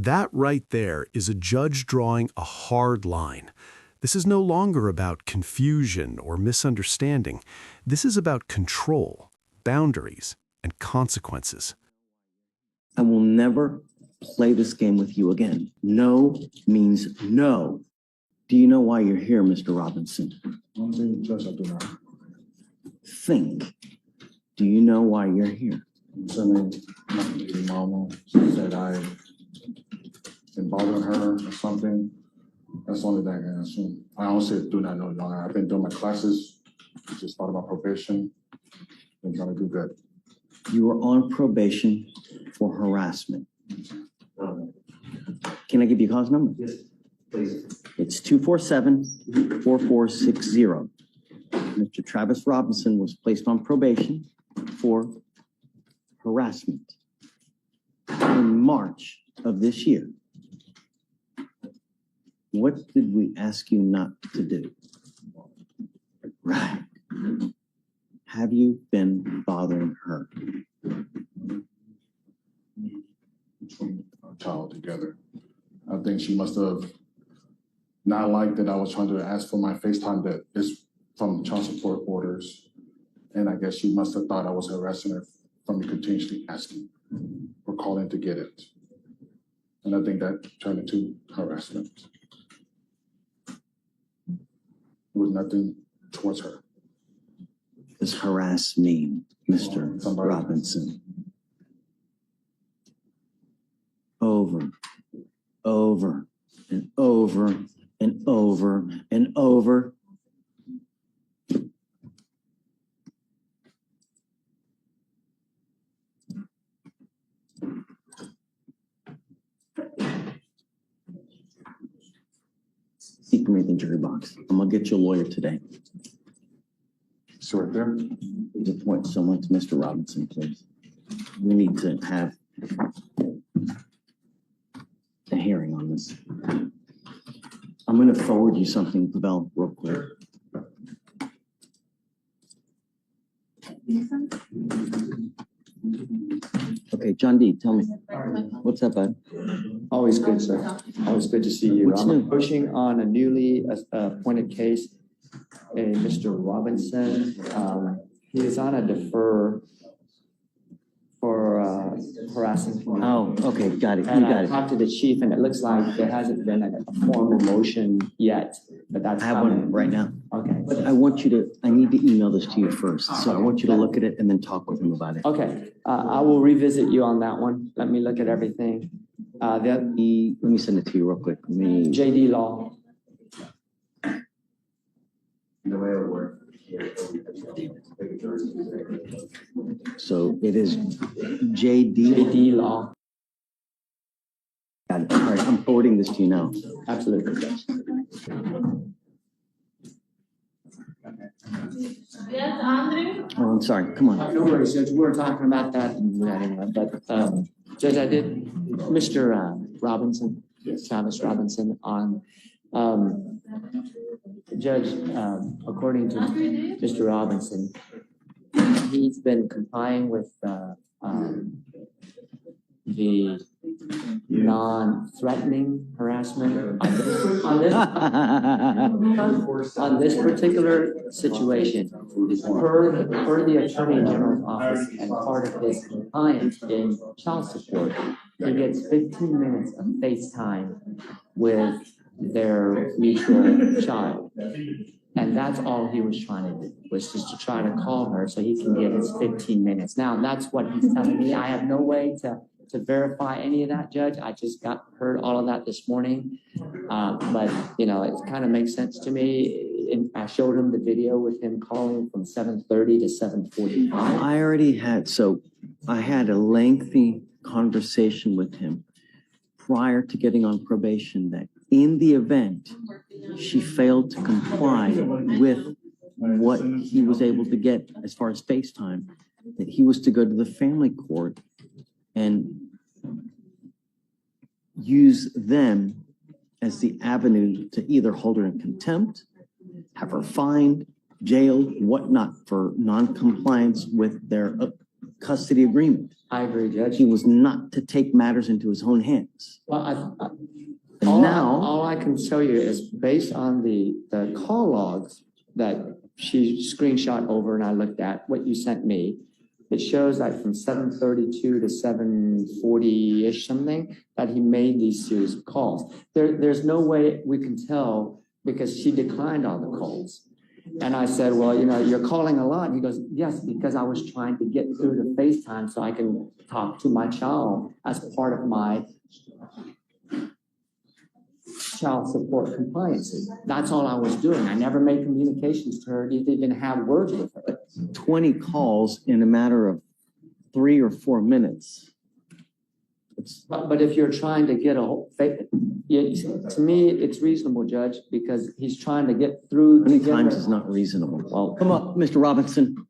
That right there is a judge drawing a hard line. This is no longer about confusion or misunderstanding. This is about control, boundaries, and consequences. I will never play this game with you again. No means no. Do you know why you're here, Mr. Robinson? Judge, I do not. Think. Do you know why you're here? Assuming my mama said I've been bothering her or something. That's the only thing I can assume. I honestly do not know, Your Honor. I've been doing my classes, just thought about probation, been trying to do good. You were on probation for harassment. Can I give you a cause number? Yes, please. It's 247-4460. Mr. Travis Robinson was placed on probation for harassment in March of this year. What did we ask you not to do? Right. Have you been bothering her? Between our child together. I think she must have not liked that I was trying to ask for my FaceTime that is from child support orders. And I guess she must have thought I was harassing her from me continuously asking or calling to get it. And I think that turned into harassment. It was nothing towards her. What does harass mean, Mr. Robinson? Over, over, and over, and over, and over. Seek me the jury box. I'm gonna get you a lawyer today. So right there. Please appoint someone to Mr. Robinson, please. We need to have a hearing on this. I'm going to forward you something, Pavel, real quick. Okay, John D, tell me. What's up, bud? Always good, sir. Always good to see you. What's new? I'm pushing on a newly appointed case, a Mr. Robinson. He is on a defer for harassing people. Oh, okay, got it. You And got I it. talked to the chief, and it looks like there hasn't been a formal motion yet, but that's I have coming. one right now. Okay. But I need to email this to you first. So I want you to look at it and then talk with him about it. Okay, I will revisit you on that one. Let me look at everything. Let me send it to you real quick. Let me, JD Law. The way it works. so it is JD. JD Law. Got it. All right, I'm forwarding this to you now. Absolutely. Yes, Andre? Oh, I'm sorry. Come on. No worries, Judge. We were talking about that anyway, but Judge, I did, Mr. Robinson, Travis Robinson on, Judge, according to Mr. Robinson, he's been complying with the non-threatening harassment on this particular situation. Per the Attorney General's office and part of his compliance in child support, he gets 15 minutes of FaceTime with their mutual child. And that's all he was trying to do, was just to try to call her so he can get his 15 minutes. Now, that's what he's telling me. I have no way to verify any of that, Judge. I just heard all of that this morning. But, you know, it kind of makes sense to me. And I showed him the video with him calling from 7:30 to 7:45. I already had, so I had a lengthy conversation with him prior to getting on probation that in the event she failed to comply with what he was able to get as far as FaceTime, that he was to go to the family court and use them as the avenue to either hold her in contempt, have her fined, jailed, whatnot for non-compliance with their custody agreement. I agree, Judge. He was not to take matters into his own hands. Well, And all I can show you is based on the call logs that she screenshot over and I looked at what you sent me. It shows that from 7:32 to 7:40-ish something that he made these series of calls. There's no way we can tell because she declined all the calls. And I said, well, you know, you're calling a lot. And he goes, yes, because I was trying to get through to FaceTime so I can talk to my child as part of my child support compliance. That's all I was doing. I never made communications to her, didn't even have words with her. 20 calls in a matter of 3 or 4 minutes. But if you're trying to get to me, it's reasonable, Judge, because he's trying to get through. Many times is not reasonable. Well, come up, Mr. Robinson.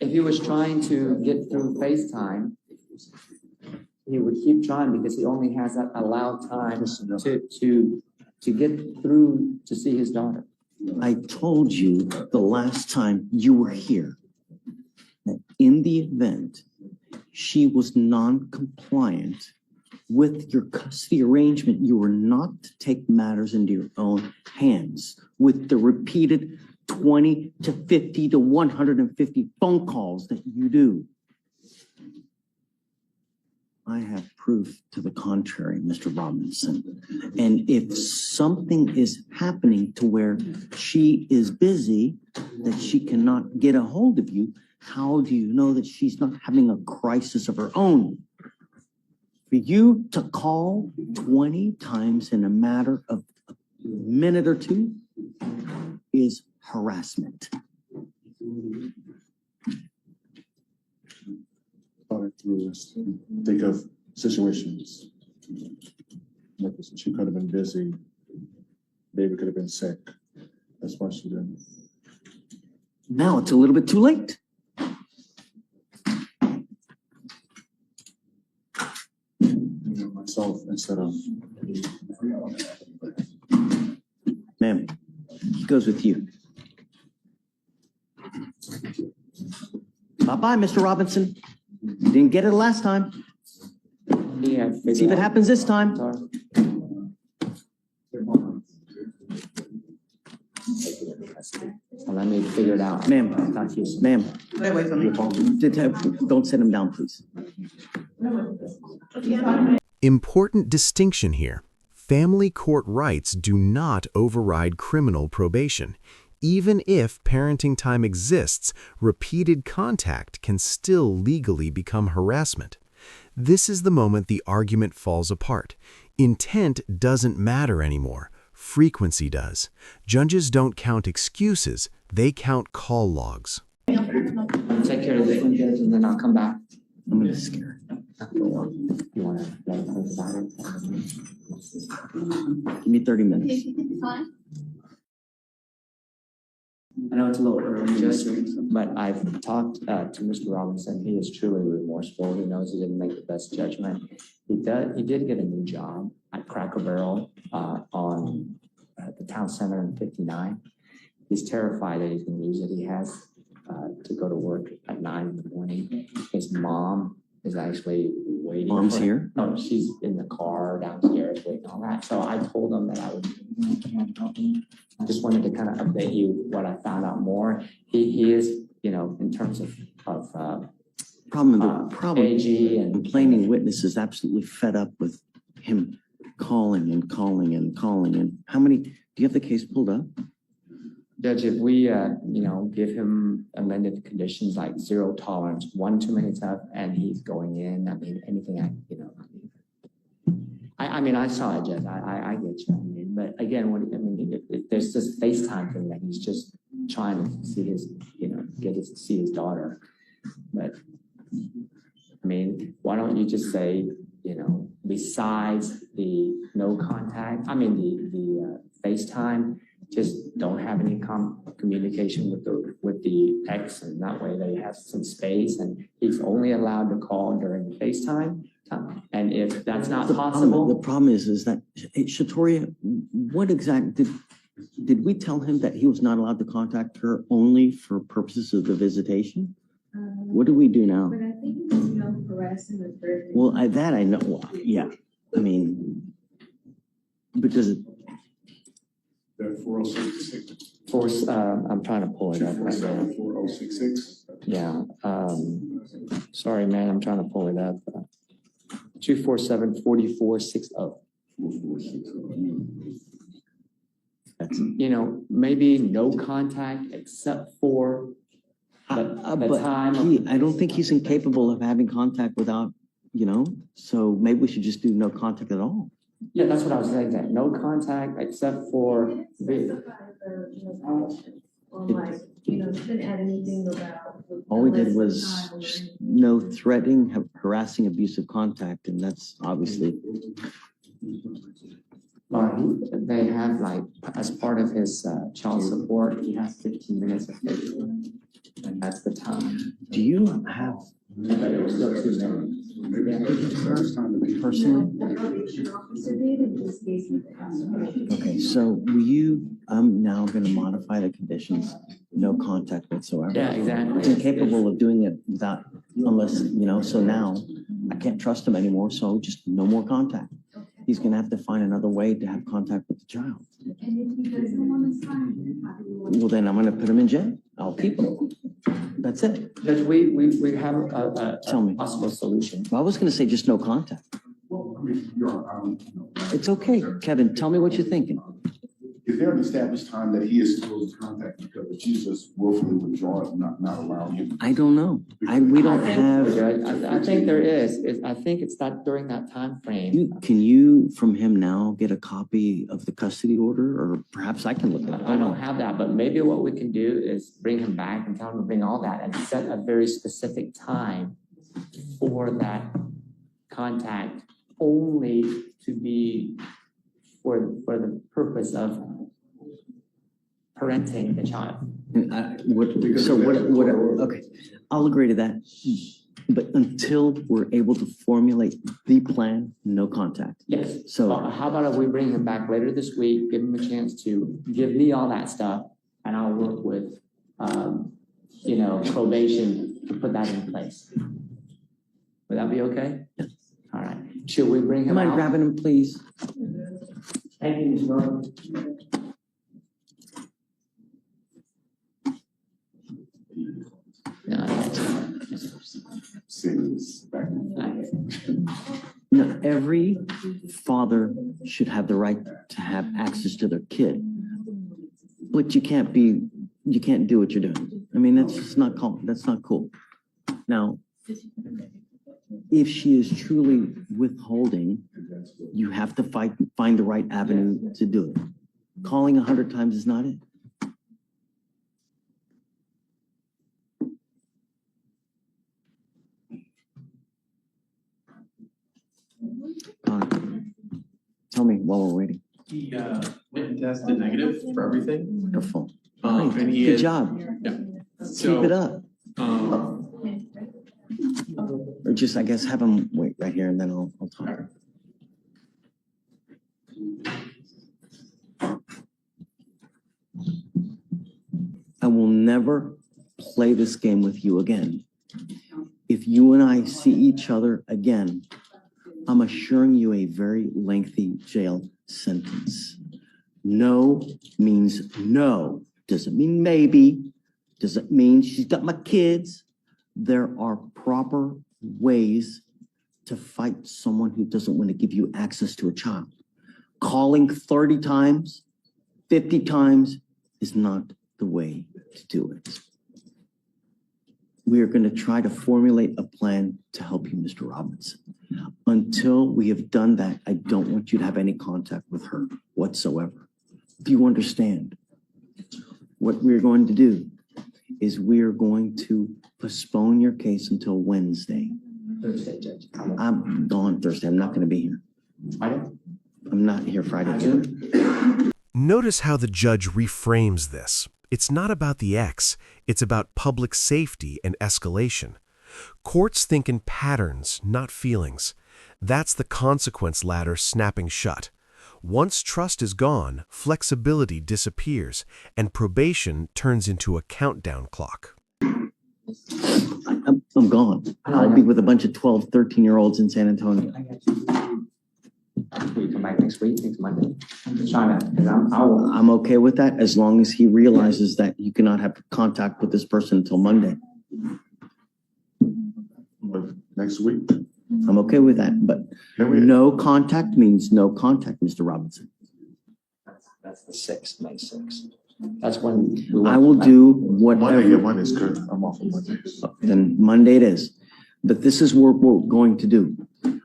If he was trying to get through FaceTime, he would keep trying because he only has that allowed time to get through to see his daughter. I told you the last time you were here that in the event she was non-compliant with your custody arrangement, you were not to take matters into your own hands with the repeated 20 to 50 to 150 phone calls that you do. I have proof to the contrary, Mr. Robinson. And if something is happening to where she is busy, that she cannot get a hold of you, how do you know that she's not having a crisis of her own? For you to call 20 times in a matter of a minute or two is harassment. Thought it through, think of situations. Like she could have been busy. Baby could have been sick. That's why she didn't. Now it's a little bit too late. Myself instead of. Ma'am, he goes with you. Bye-bye, Mr. Robinson. You didn't get it last time. Yeah, See if it happens this time. So let me figure it out. Ma'am, ma'am, Stay away from me. don't set him down, please. Important distinction here. Family court rights do not override criminal probation. Even if parenting time exists, repeated contact can still legally become harassment. This is the moment the argument falls apart. Intent doesn't matter anymore. Frequency does. Judges don't count excuses, they count call logs. Take care of this one, Judge, and then I'll come back. I'm gonna scare her. You want to let us think about it? Give me 30 minutes. I know it's a little early, Judge, but I've talked to Mr. Robinson. He is truly remorseful. He knows he didn't make the best judgment. He did get a new job at Cracker Barrel on the town center in 59. He's terrified that he's going to lose it. He has to go to work at 9 in the morning. His mom is actually waiting. Mom's here? No, she's in the car downstairs waiting on that. So I told him that I would. I just wanted to kind of update you what I found out more. He is, you know, in terms of AG and complaining witness is absolutely fed up with him calling and calling and calling. And how many, do you have the case pulled up? Judge, if we, you know, give him amended conditions like 0 tolerance, 1 too many times, and he's going in, I mean, anything, I mean, I saw it, Judge. I get you. I mean, but again, there's this FaceTime thing that he's just trying to see his, you know, see his daughter. But I mean, why don't you just say, you know, besides the no contact, the FaceTime, just don't have any communication with the ex, and that way they have some space, and he's only allowed to call during the FaceTime time. And if that's not possible, the problem is that Shatoria, what exactly did we tell him that he was not allowed to contact her only for purposes of the visitation? What do we do now? But I think it's, harassing the person. Well, I know. Well, yeah. I mean, because That 4066. I'm trying to pull it up right now. 4066. Yeah, sorry, man, I'm trying to pull it up. 247-4460. 4460. that's Maybe no contact except for the but time. I don't think he's incapable of having contact without, so maybe we should just do no contact at all. Yeah, that's what I was saying, that no contact except for the, Or like, didn't add anything about. All we did was just no threatening, harassing, abusive contact, and that's obviously, they have like, as part of his child support, he has 15 minutes of pay. And that's the time. do you have But it was still 2 minutes. Maybe it's the first time to be personally? The probation officer did in this case. Okay, so I'm now gonna modify the conditions, no contact whatsoever. Yeah, exactly. He's incapable of doing it unless, so now I can't trust him anymore, so just no more contact. He's gonna have to find another way to have contact with the child. And if he doesn't want to sign, how do you want Well, then I'm gonna put him in jail. I'll keep him. That's it. Judge, we have a Tell me. possible solution. Well, I was gonna say just no contact. Well, I mean, I don't know. It's okay. Kevin, tell me what you're thinking. Is there an established time that he is supposed to contact? Because if she's just willfully withdrawing, not allowing him. I don't know. We don't have, Judge, I think there is. I think it's not during that time frame. can you from him now get a copy of the custody order, or perhaps I can look it up? I don't have that, but maybe what we can do is bring him back and tell him to bring all that and set a very specific time for that contact, only to be for the purpose of parenting the child. Okay, I'll agree to that. But until we're able to formulate the plan, no contact. Yes. So How about if we bring him back later this week, give him a chance to give me all that stuff, and I'll work with, probation to put that in place. Would that be okay? Yes. All right. Should we bring him am I out? grabbing him, please? Thank you, Mr. Norman. Sings back. No, every father should have the right to have access to their kid. But you can't do what you're doing. I mean, that's just not cool. Now, if she is truly withholding, you have to find the right avenue to do it. Calling 100 times is not it. Tell me while we're waiting. He went and tested negative for everything. Wonderful. And he Good is, job. yeah. Keep it up. Or just, I guess, have him wait right here and then I'll talk. I will never play this game with you again. If you and I see each other again, I'm assuring you a very lengthy jail sentence. No means no. Doesn't mean maybe. Doesn't mean she's got my kids. There are proper ways to fight someone who doesn't want to give you access to a child. Calling 30 times, 50 times is not the way to do it. We are going to try to formulate a plan to help you, Mr. Robinson. Until we have done that, I don't want you to have any contact with her whatsoever. Do you understand? What we're going to do is we are going to postpone your case until Wednesday. Thursday, Judge. I'm gone Thursday. I'm not going to be here. Friday? I'm not here Friday too. Notice how the judge reframes this. It's not about the ex, it's about public safety and escalation. Courts think in patterns, not feelings. That's the consequence ladder snapping shut. Once trust is gone, flexibility disappears, and probation turns into a countdown clock. I'm gone. I'll be with a bunch of 12, 13-year-olds in San Antonio. I got you. Will you come back next week, next Monday? I'm just trying to, because I'll. I'm okay with that as long as he realizes that you cannot have contact with this person until Monday. But next week, I'm okay with that, but can we, no contact means no contact, Mr. Robinson. That's the 6th, May 6th. That's when. I will do Monday, yeah, whatever. Monday's good. I'm off on Mondays. Then Monday it is. But this is what we're going to do.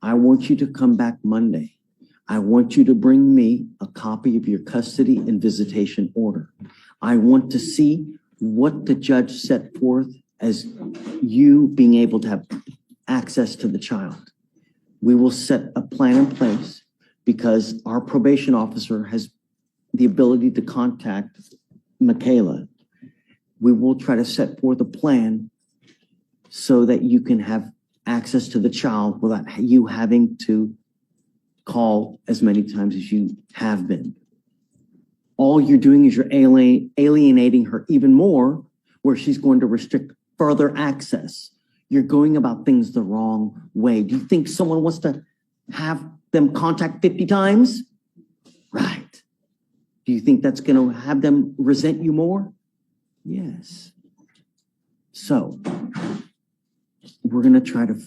I want you to come back Monday. I want you to bring me a copy of your custody and visitation order. I want to see what the judge set forth as you being able to have access to the child. We will set a plan in place because our probation officer has the ability to contact Michaela. We will try to set forth a plan so that you can have access to the child without you having to call as many times as you have been. All you're doing is you're alienating her even more, where she's going to restrict further access. You're going about things the wrong way. Do you think someone wants to have them contact 50 times? Right. Do you think that's going to have them resent you more? Yes. So we're going to try to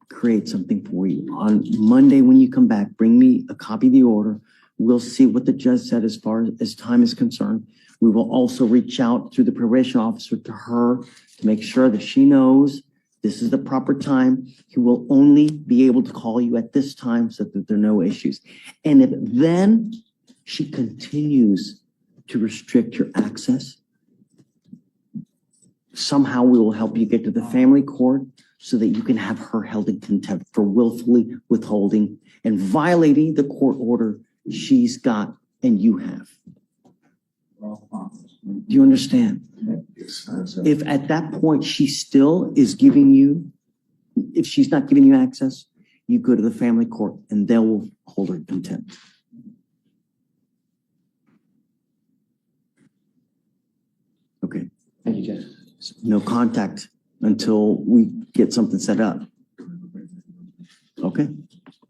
create something for you. On Monday, when you come back, bring me a copy of the order. We'll see what the judge said as far as time is concerned. We will also reach out through the probation officer to her to make sure that she knows this is the proper time. He will only be able to call you at this time so that there are no issues. And if then she continues to restrict your access, somehow we will help you get to the family court so that you can have her held in contempt for willfully withholding and violating the court order she's got and you have. Do you understand? If at that point she still is giving you, if she's not giving you access, you go to the family court and they will hold her in contempt. Okay. Thank you, Judge. No contact until we get something set up. Okay?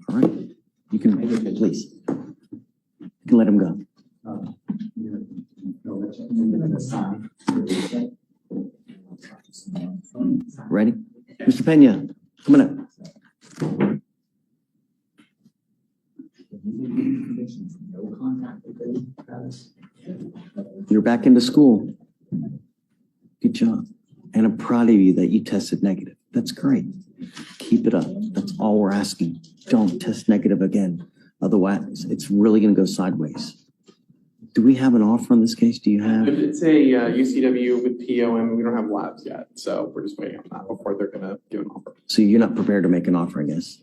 All right. You can, please. You can let him go. Ready? Mr. Pena, come on up. You're back into school. Good job. And I'm proud of you that you tested negative. That's great. Keep it up. That's all we're asking. Don't test negative again. Otherwise, it's really going to go sideways. Do we have an offer on this case? Do you have? It's a UCW with POM. We don't have labs yet, so we're just waiting on that before they're going to give an offer. So you're not prepared to make an offer, I guess?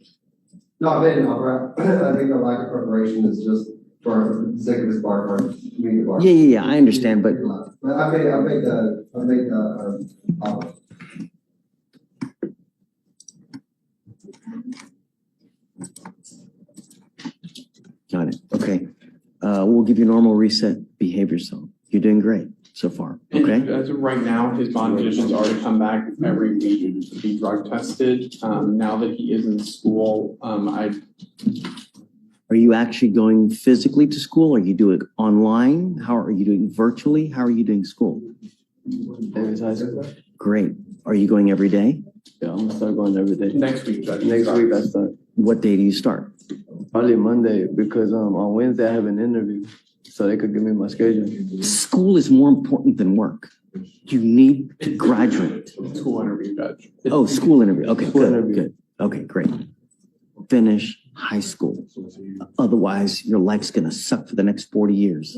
No, I made an offer. I think the lack of preparation is just for the sake of this bar. Yeah. I understand, but I made the offer. got it. Okay. We'll give you normal reset behavior zone. You're doing great so far. Okay. And as of right now, his bond conditions already come back every week to be drug tested. Now that he is in school, Are you actually going physically to school? Are you doing online? How are you doing virtually? How are you doing school? Davis High School. Great. Are you going every day? Yeah, I'm gonna start going every day. next week, Judge. Next week I start. What day do you start? Probably Monday because on Wednesday I have an interview, so they could give me my schedule. School is more important than work. You need to graduate. School interview, Judge. Oh, school interview. Okay, School good, interview. good. Okay, great. Finish high school. Otherwise, your life's gonna suck for the next 40 years.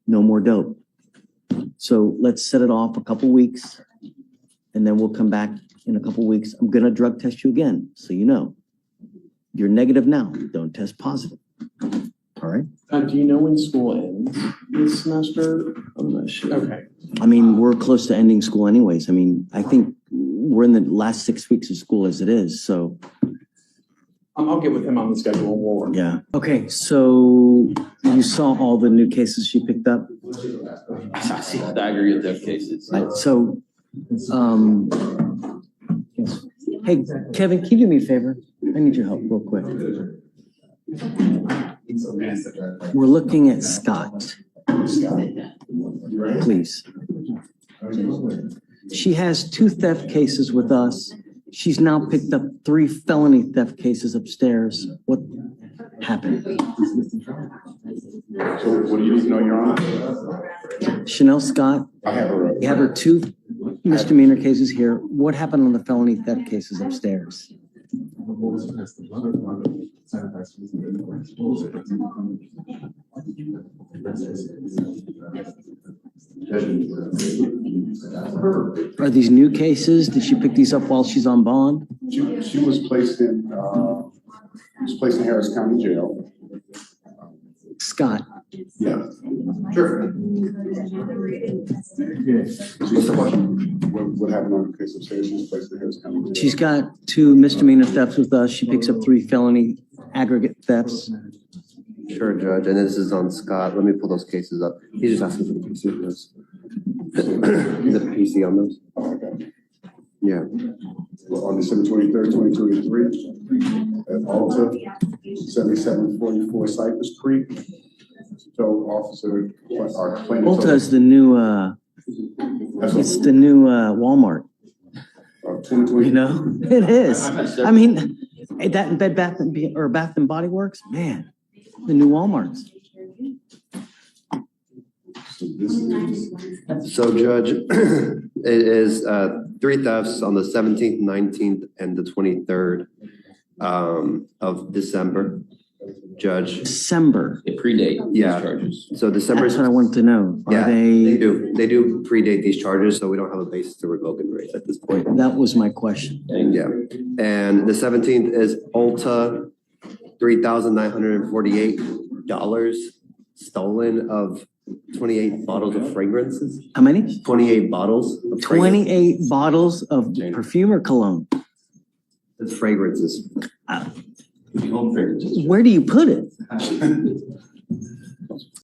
No more dope. So let's set it off a couple weeks, and then we'll come back in a couple weeks. I'm gonna drug test you again, so you know. You're negative now. Don't test positive. All right? Do you know when school ends this semester? I'm not sure. Okay. I mean, we're close to ending school anyways. I mean, I think we're in the last 6 weeks of school as it is, so. I'll get with him on the schedule. We'll work. Yeah. Okay, so you saw all the new cases she picked up? I agree with their cases. Right, so, Hey, Kevin, can you do me a favor? I need your help real quick. We're looking at Scott. Please. She has 2 theft cases with us. She's now picked up 3 felony theft cases upstairs. What happened? So what do you need to know, Your Honor? Chanel Scott, I have her. you have her 2 misdemeanor cases here. What happened on the felony theft cases upstairs? Are these new cases? Did she pick these up while she's on bond? She was placed in Harris County Jail. Scott, Yeah. Sure. What's the question? What happened on the case of Sarah? She was placed in Harris County Jail. she's got 2 misdemeanor thefts with us. She picks up 3 felony aggregate thefts. Sure, Judge, and this is on Scott. Let me pull those cases up. He's just asking for the PC on those. The PC on those? Oh, okay. Yeah. Well, on December 23rd, 2023, at Alta, 7744 Cypress Creek, told officer, our plaintiff. Ulta is the new, it's the new Walmart, 2020. you know? It is. I mean, that Bed Bath or Bath and Body Works, man, the new Walmarts. So this is, So, Judge, it is 3 thefts on the 17th, 19th, and the 23rd of December. Judge, December. They predate these Yeah. charges. so December. That's what I wanted to know. Are Yeah, they they, do. They do predate these charges, so we don't have a basis to revoke and raise at this point. that was my question. Yeah. And the 17th is Ulta, $3,948 stolen of 28 bottles of fragrances. How many? 28 bottles of 28 bottles of perfume or cologne. fragrances. Home fragrances. Where do you put it?